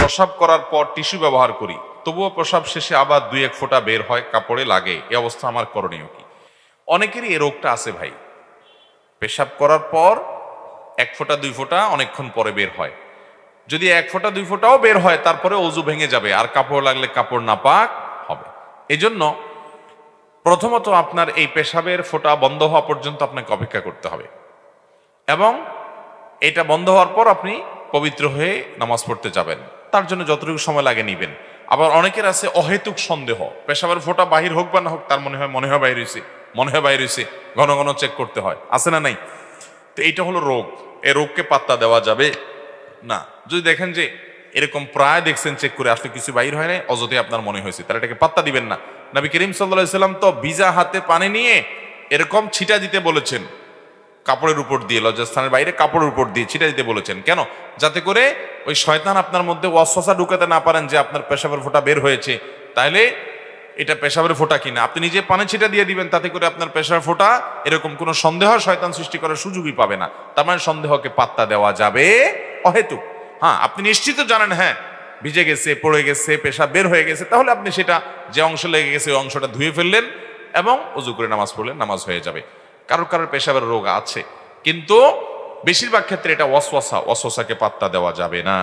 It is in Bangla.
প্রস্রাব করার পর টিস্যু ব্যবহার করি, তবুও প্রস্রাব শেষে আবার 2-1 ফোঁটা বের হয়, কাপড়ে লাগে, এই অবস্থা আমার করণীয় কি? অনেকেরই এই রোগটা আছে ভাই, পেশাব করার পর 1 ফোঁটা 2 ফোঁটা অনেকক্ষণ পরে বের হয়। যদি 1 ফোঁটা 2 ফোঁটাও বের হয়, তারপরে অজু ভেঙে যাবে আর কাপড় লাগলে কাপড় নাপাক হবে। এজন্য প্রথমত আপনার এই পেশাবের ফোঁটা বন্ধ হওয়া পর্যন্ত আপনাকে অপেক্ষা করতে হবে, এবং এটা বন্ধ হওয়ার পর আপনি পবিত্র হয়ে নামাজ পড়তে যাবেন। তার জন্য যতটুকু সময় লাগে নিবেন। আবার অনেকের আছে অহেতুক সন্দেহ, পেশাবের ফোঁটা বাহির হোক বা না হোক, তার মনে হয় বাহির হয়েছে, মনে হয় বাহির হয়েছে, ঘন ঘন চেক করতে হয়, আছে না নাই? তো এইটা হলো রোগ। এই রোগকে পাত্তা দেওয়া যাবে না। যদি দেখেন যে এরকম প্রায় দেখছেন চেক করে আসলে কিছু বাইর হয় নাই, অযথে আপনার মনে হয়েছে, তাহলে এটাকে পাত্তা দিবেন না। নবী করিম সাল্লাল্লাহু আলাইহি সাল্লাম তো ভিজা হাতে পানি নিয়ে এরকম ছিটা দিতে বলেছেন, কাপড়ের উপর দিয়ে, লজ্জাস্থানের বাইরে কাপড়ের উপর দিয়ে ছিটা দিতে বলেছেন। কেন? যাতে করে ওই শয়তান আপনার মধ্যে ওয়াসওয়াসা ঢুকাতে না পারেন যে আপনার পেশাবের ফোঁটা বের হয়েছে, তাইলে এটা পেশাবের ফোঁটা কিনা। আপনি নিজে পানি ছিটা দিয়ে দিবেন, তাতে করে আপনার পেশাবের ফোঁটা এরকম কোনো সন্দেহ শয়তান সৃষ্টি করার সুযোগই পাবে না। তার মানে সন্দেহকে পাত্তা দেওয়া যাবে অহেতুক। হ্যাঁ, আপনি নিশ্চিত জানেন হ্যাঁ ভিজে গেছে, পড়ে গেছে, পেশাব বের হয়ে গেছে, তাহলে আপনি সেটা যে অংশ লেগে গেছে ওই অংশটা ধুয়ে ফেললেন এবং ওযু করে নামাজ পড়লেন, নামাজ হয়ে যাবে। কারোর কারোর পেশাবের রোগ আছে, কিন্তু বেশিরভাগ ক্ষেত্রে এটা ওয়াসওয়াসাকে পাত্তা দেওয়া যাবে না।